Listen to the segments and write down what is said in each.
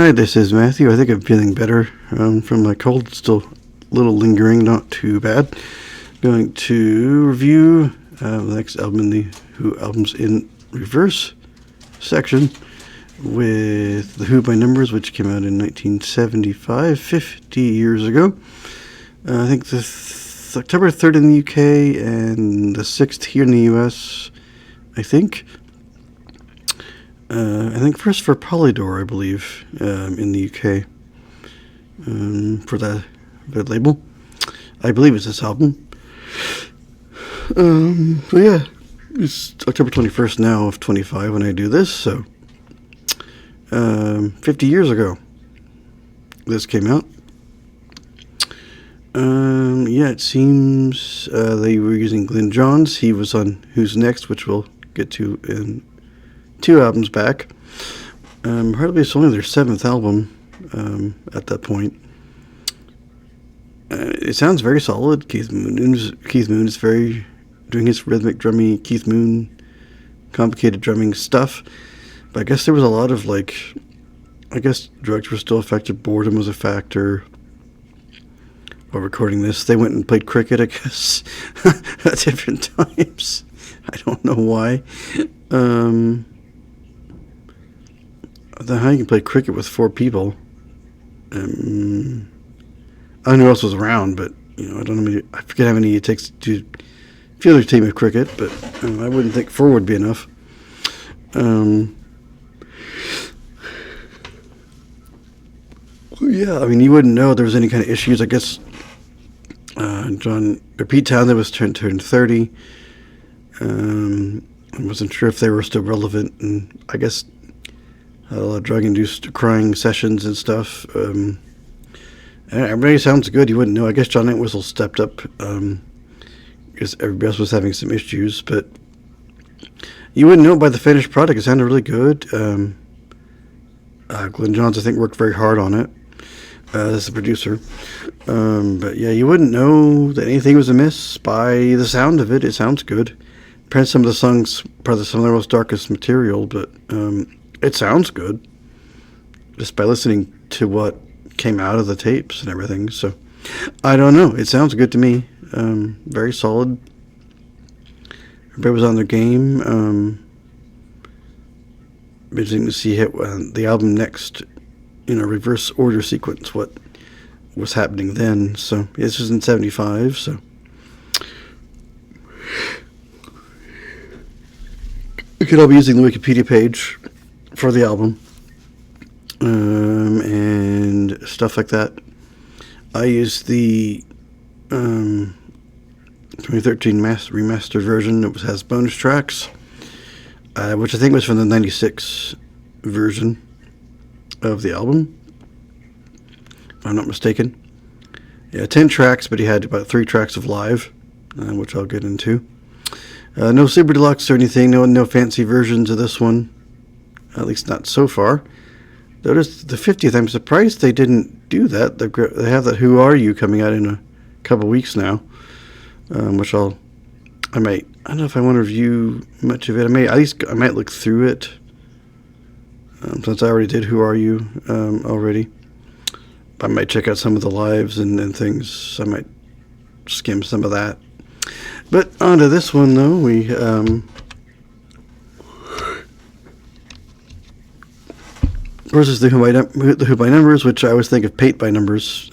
Hi, this is Matthew. I think I'm feeling better from my cold. Still a little lingering, not too bad. Going to review the next album in the Who Albums in Reverse section with The Who by Numbers, which came out in 1975, 50 years ago. I think October 3rd in the UK and the 6th here in the US, I think. I think first for Polydor, I believe, in the UK, for that label. I believe it's this album. So yeah, it's October 21st now of 25 when I do this, so 50 years ago this came out. Yeah, it seems they were using Glyn Johns. He was on Who's Next, which we'll get to in 2 albums back. Hardly it's only their 7th album at that point. It sounds very solid. Keith Moon is very doing his rhythmic drummy Keith Moon complicated drumming stuff. But I guess there was a lot of drugs were still a factor, boredom was a factor. While recording this, they went and played cricket, I guess, at different times. I don't know why. How you can play cricket with 4 people. I don't know who else was around, but I don't know. I forget how many it takes to field a team of cricket, but I wouldn't think 4 would be enough. Yeah, I mean, you wouldn't know there was any kind of issues. I guess Pete Townsend was turned 30. I wasn't sure if they were still relevant, and I guess had a lot of drug-induced crying sessions and stuff. Everybody sounds good. You wouldn't know. I guess John Entwistle stepped up because everybody else was having some issues, but you wouldn't know by the finished product. It sounded really good. Glyn Johns, I think, worked very hard on it as a producer. But yeah, you wouldn't know that anything was amiss by the sound of it. It sounds good. Perhaps some of the songs, probably some of their most darkest material, but it sounds good just by listening to what came out of the tapes and everything. So I don't know. It sounds good to me. Very solid. Everybody was on their game. Interesting to see the album next, reverse order sequence, what was happening then. So this was in 75, so we could all be using the Wikipedia page for the album and stuff like that. I used the 2013 remastered version. It has bonus tracks, which I think was from the 96 version of the album, if I'm not mistaken. Yeah, 10 tracks, but he had about 3 tracks of live, which I'll get into. No Super Deluxe or anything, no fancy versions of this one, at least not so far. Notice the 50th, I'm surprised they didn't do that. They have that Who Are You coming out in a couple weeks now, which I don't know if I want to review much of it. I might look through it, since I already did Who Are You already. I might check out some of the lives and things. I might skim some of that. But on to this one, though. We versus the Who by Numbers, which I always think of Paint by Numbers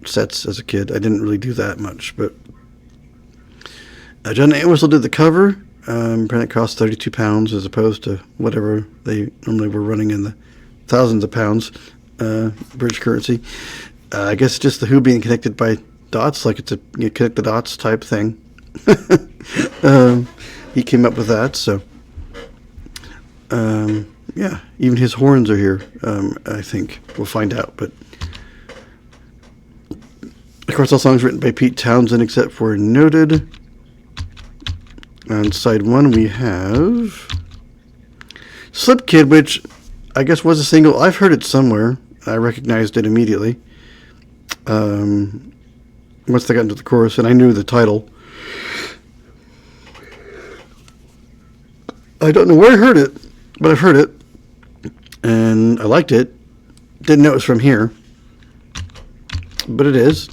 sets as a kid. I didn't really do that much, but John Entwistle did the cover. Apparently it cost £32 as opposed to whatever they normally were running in the thousands of pounds British currency. I guess just the Who being connected by dots, like it's a connect the dots type thing. He came up with that, so yeah, even his horns are here. I think we'll find out, but of course all songs written by Pete Townsend except for noted. On side 1 we have Slip Kid, which I guess was a single. I've heard it somewhere. I recognized it immediately once they got into the chorus, and I knew the title. I don't know where I heard it, but I've heard it, and I liked it. Didn't know it was from here, but it is.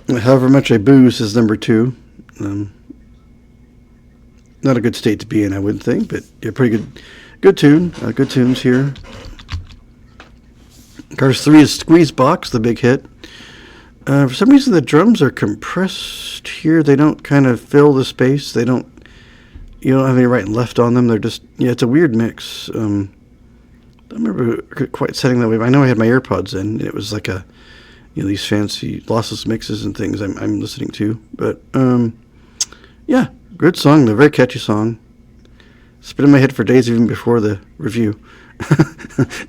However much I booze is number 2. Not a good state to be in, I wouldn't think, but yeah, pretty good tune. Good tunes here. Cars 3 is Squeeze Box, the big hit. For some reason, the drums are compressed here. They don't kind of fill the space. You don't have any right and left on them. They're just, it's a weird mix. I don't remember quite setting that way, but I know I had my AirPods in. It was like these fancy lossless mixes and things I'm listening to. But, yeah, good song. A very catchy song. It's been in my head for days, even before the review.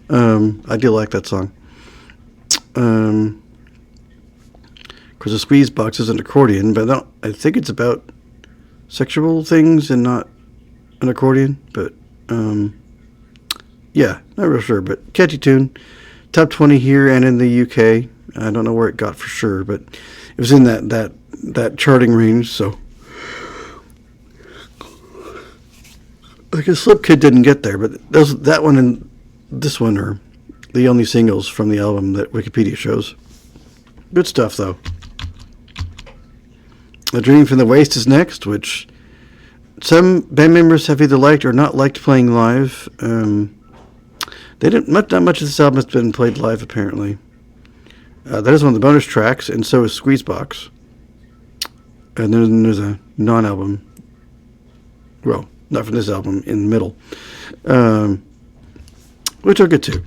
I do like that song. Because the Squeeze Box is an accordion, but I think it's about sexual things and not an accordion. But yeah, not real sure. But catchy tune, top 20 here and in the UK. I don't know where it got for sure, but it was in that charting range. So I guess Slip Kid didn't get there, but that one and this one are the only singles from the album that Wikipedia shows. Good stuff, though. A Dream from the Waste is next, which some band members have either liked or not liked playing live. Not much of this album has been played live, apparently. That is one of the bonus tracks, and so is Squeeze Box. And then there's a non-album. Well, not from this album, in the middle. Which I'll get to.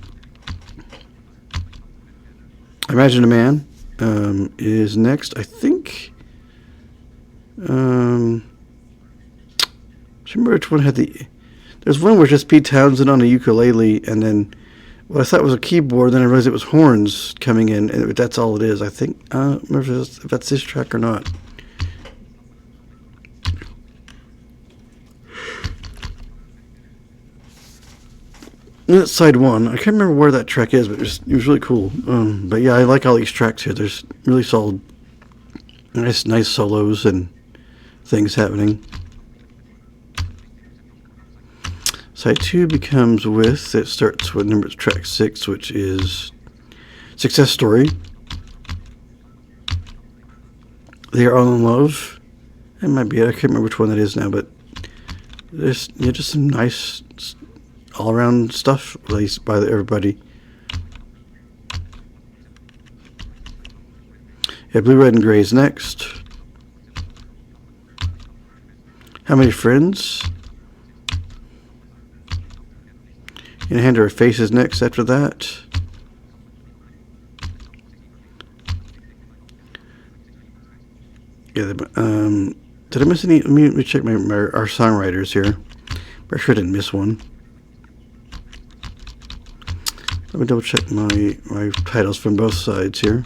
Imagine a Man is next, I think. I remember which one had there's one where just Pete Townsend on a ukulele, and then what I thought was a keyboard, then I realized it was horns coming in, and that's all it is, I think. I don't remember if that's this track or not. And that's side 1. I can't remember where that track is, but it was really cool. But yeah, I like all these tracks here. There's really solid, nice solos and things happening. Side 2 becomes it starts with track 6, which is Success Story. They Are All in Love. It might be it. I can't remember which one that is now, but there's just some nice all-around stuff released by everybody. Yeah, Blue, Red, and Gray is next. How Many Friends? In a Hand to Her Face is next after that. Yeah, did I miss any? Let me check our songwriters here. I'm sure I didn't miss one. Let me double check my titles from both sides here.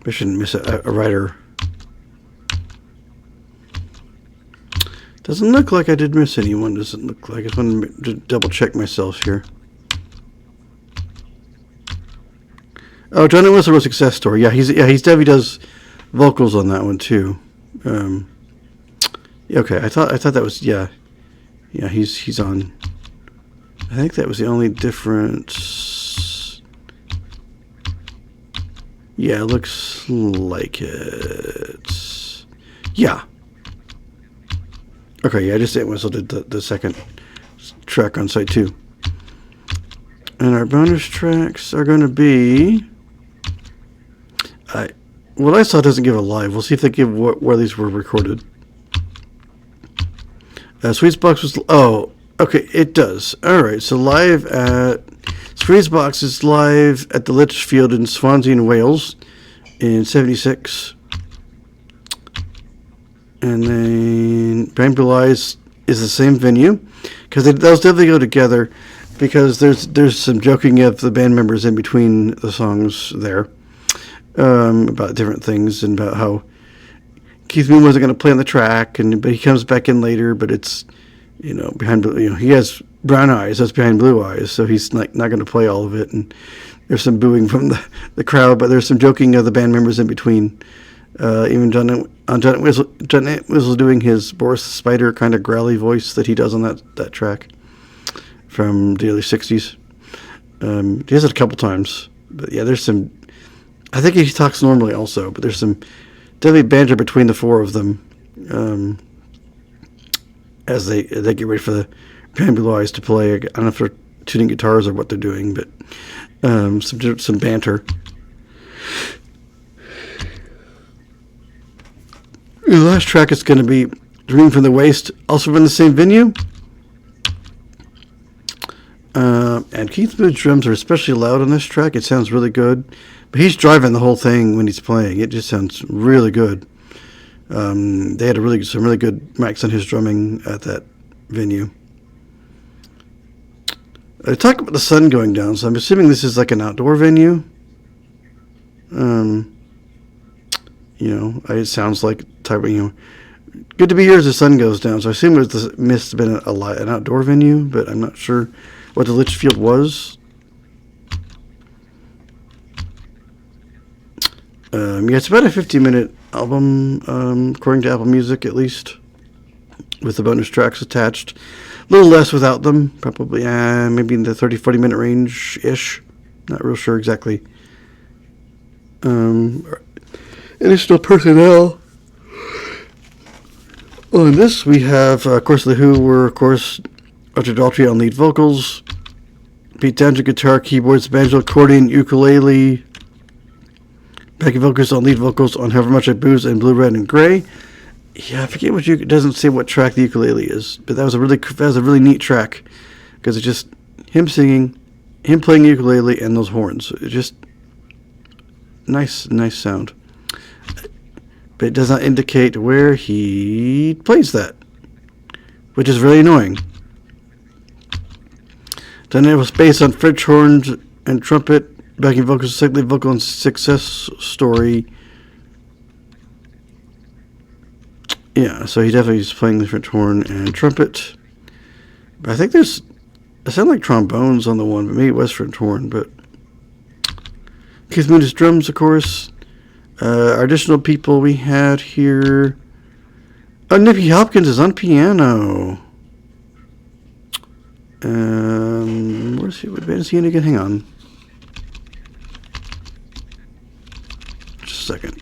I shouldn't miss a writer. Doesn't look like I did miss anyone. Doesn't look like. I just want to double check myself here. Oh, Johnny Whistle was Success Story. Yeah, he's Debbie does vocals on that one too. Yeah, okay, I thought that was he's on. I think that was the only difference. Yeah, it looks like it. Yeah. Okay, yeah, I just didn't whistle did the second track on side 2. And our bonus tracks are going to be. What I saw doesn't give a live. We'll see if they give where these were recorded. Squeeze Box was. Oh, okay, it does. All right, so live at. Squeeze Box is live at the Litchfield in Swansea, in Wales, in '76. And then Brand Blue Eyes is the same venue, because those definitely go together, because there's some joking of the band members in between the songs there. About different things and about how Keith Moon wasn't going to play on the track, but he comes back in later. But it's behind he has brown eyes, that's behind blue eyes, so he's not going to play all of it. And there's some booing from the crowd, but there's some joking of the band members in between Even John Entwistle doing his Boris the Spider kind of growly voice that he does on that track from the early 60s. He does it a couple times. But yeah, there's some... I think he talks normally also, but there's some deadly banter between the four of them as they get ready for the Band Blue Eyes to play. I don't know if they're tuning guitars or what they're doing, but some banter. The last track is going to be Dream from the Waste, also from the same venue. And Keith Moon's drums are especially loud on this track. It sounds really good. But he's driving the whole thing when he's playing. It just sounds really good. They had some really good mics on his drumming at that venue. I talk about the sun going down, so I'm assuming this is like an outdoor venue. It sounds like type of, good to be here as the sun goes down. So I assume it must have been an outdoor venue, but I'm not sure what the Litchfield was. It's about a 50-minute album, according to Apple Music, at least, with the bonus tracks attached. A little less without them, probably maybe in the 30-40 minute range-ish. Not real sure exactly. Additional personnel. On this, we have, of course, The Who were, of course, Roger Daltrey on lead vocals, Pete Townshend guitar, keyboards, banjo, accordion, ukulele, backing vocals on lead vocals on However Much I Booze and Blue, Red, and Gray. Yeah, I forget it doesn't say what track the ukulele is, but that was a really neat track because it's just him singing, him playing the ukulele, and those horns. It's just nice sound. But it does not indicate where he plays that, which is really annoying. Then it was based on French horns and trumpet, backing vocals, second lead vocal, and Success Story. Yeah, so he definitely is playing the French horn and trumpet. But I think it sound like trombones on the one, but maybe it was French horn. But Keith Moon is drums, of course. Our additional people we had here. Oh, Nicky Hopkins is on piano. Where's he? What band is he in again? Hang on. Just a second.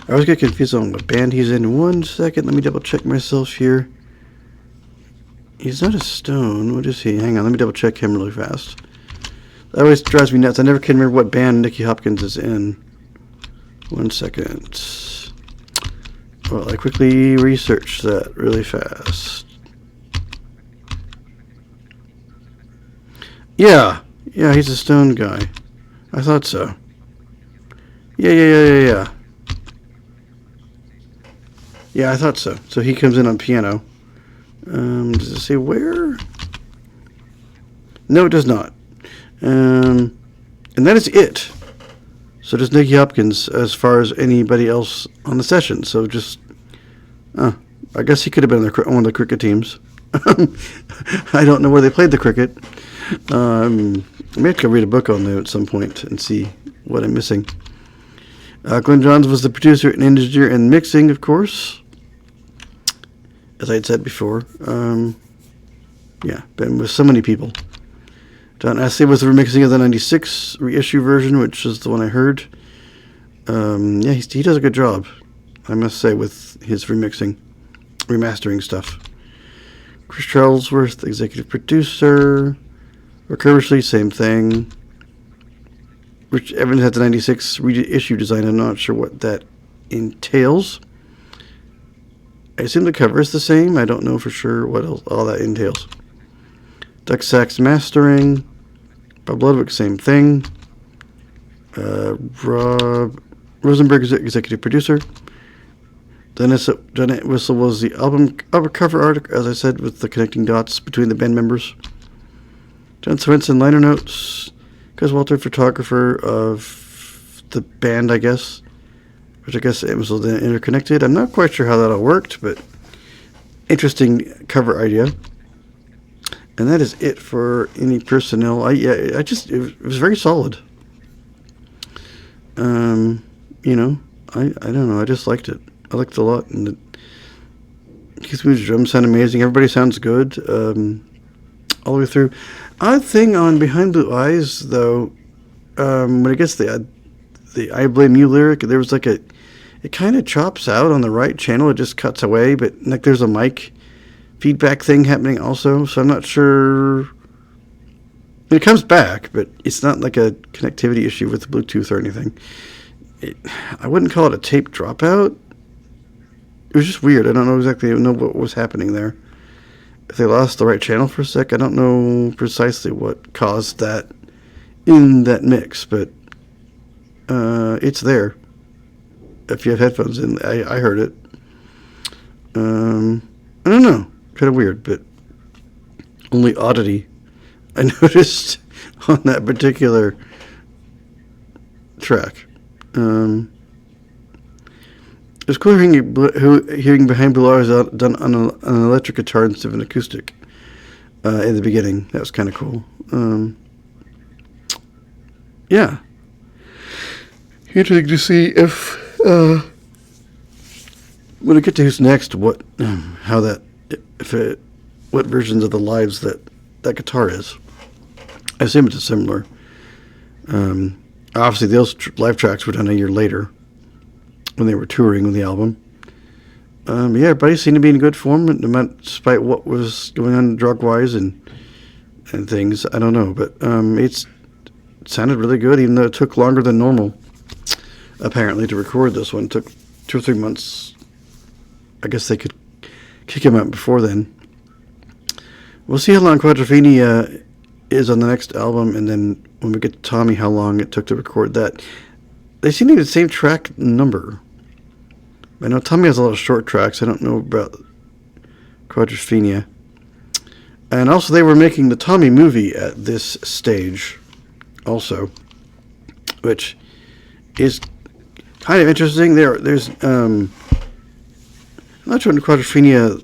I always get confused on what band he's in. 1 second. Let me double check myself here. He's not a Stone. What is he? Hang on. Let me double check him really fast. That always drives me nuts. I never can remember what band Nicky Hopkins is in. 1 second. Well, I quickly researched that really fast. Yeah, he's a Stone guy. I thought so. Yeah. Yeah, I thought so. So he comes in on piano. Does it say where? No, it does not. And that is it. So just Nicky Hopkins as far as anybody else on the session. So just, I guess he could have been on one of the cricket teams. I don't know where they played the cricket. I may have to read a book on that at some point and see what I'm missing. Glenn Johns was the producer and engineer and mixing, of course. As I had said before. Been with so many people. John Astley was the remixing of the 96 reissue version, which is the one I heard. He does a good job, I must say, with his remastering stuff. Chris Charlesworth, executive producer. Rick Herbersley, same thing. Rich Evans had the 96 reissue design. I'm not sure what that entails. I assume the cover is the same. I don't know for sure what else all that entails. Duck Sax mastering. Bob Ludwig, same thing. Rob Rosenberg is the executive producer. John Entwistle was the album cover art, as I said, with the connecting dots between the band members. John Swenson, liner notes. Chris Walter, photographer of the band, I guess. Which I guess Entwistle then interconnected. I'm not quite sure how that all worked, but interesting cover idea. And that is it for any personnel. It was very solid. you know, I don't know. I just liked it. I liked it a lot, and Keith Moon's drums sound amazing. Everybody sounds good all the way through. Odd thing on Behind Blue Eyes, though, when it gets the I Blame You lyric, there was like it kind of chops out on the right channel. It just cuts away, but like there's a mic feedback thing happening also, so I'm not sure. It comes back, but it's not like a connectivity issue with the Bluetooth or anything. I wouldn't call it a tape dropout. It was just weird. I don't know exactly what was happening there. If they lost the right channel for a sec, I don't know precisely what caused that in that mix, but it's there. If you have headphones in, I heard it. I don't know. Kind of weird, but only oddity I noticed on that particular track. It was cool hearing Behind Blue Eyes done on an electric guitar instead of an acoustic in the beginning. That was kind of cool. Yeah. Interesting to see if when we get to who's next, what versions of the lives that guitar is. I assume it's similar. Obviously, those live tracks were done a year later when they were touring with the album. Yeah, everybody seemed to be in good form, despite what was going on drug-wise and things. I don't know, but it sounded really good, even though it took longer than normal, apparently, to record this one. It took 2 or 3 months. I guess they could kick him out before then. We'll see how long Quadrophenia is on the next album, and then when we get to Tommy, how long it took to record that. They seem to be the same track number. I know Tommy has a lot of short tracks. I don't know about Quadrophenia. And also, they were making the Tommy movie at this stage, also, which is kind of interesting. There's I'm not sure when Quadrophenia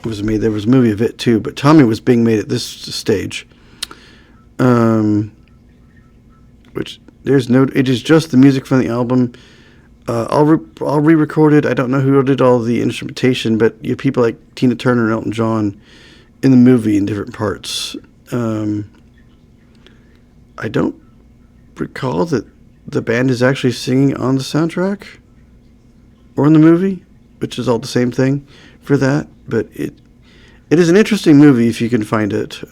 was made. There was a movie of it too, but Tommy was being made at this stage. Which there's no. It is just the music from the album. I'll re-record it. I don't know who did all the instrumentation, but you have people like Tina Turner and Elton John in the movie in different parts. I don't recall that the band is actually singing on the soundtrack or in the movie, which is all the same thing for that. But it is an interesting movie if you can find it.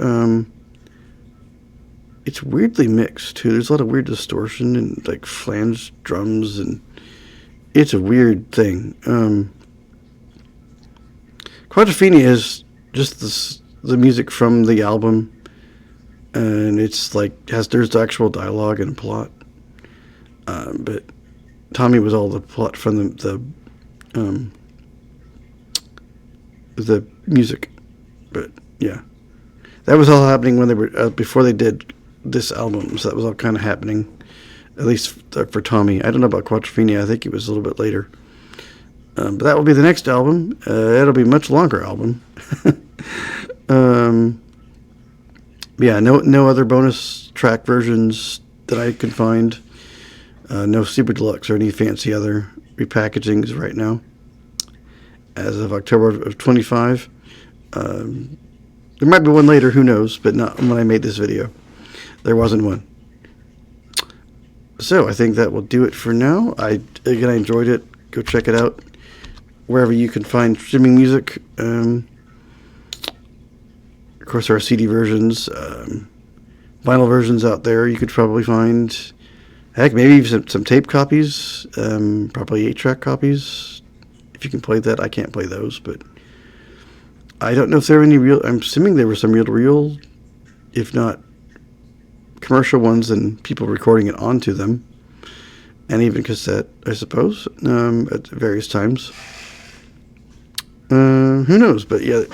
It's weirdly mixed too. There's a lot of weird distortion and like flange drums, and it's a weird thing. Quadrophenia is just the music from the album, and it's like there's actual dialogue and plot. But Tommy was all the plot from the music. But yeah, that was all happening when they were before they did this album. So that was all kind of happening, at least for Tommy. I don't know about Quadrophenia. I think it was a little bit later. But that will be the next album. It'll be a much longer album. Yeah, no other bonus track versions that I could find. No Super Deluxe or any fancy other repackagings right now. As of October of 25. There might be one later, who knows, but not when I made this video. There wasn't one. So I think that will do it for now. I enjoyed it. Go check it out wherever you can find streaming music. Of course, there are CD versions, vinyl versions out there. You could probably find, heck, maybe some tape copies, probably 8-track copies. If you can play that, I can't play those, but I don't know if there are any real. I'm assuming there were some real, if not commercial ones, and people recording it onto them, and even cassette, I suppose, at various times. Who knows? But yeah,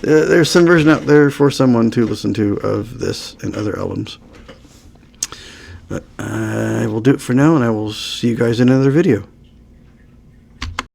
there's some version out there for someone to listen to of this and other albums. But I will do it for now, and I will see you guys in another video.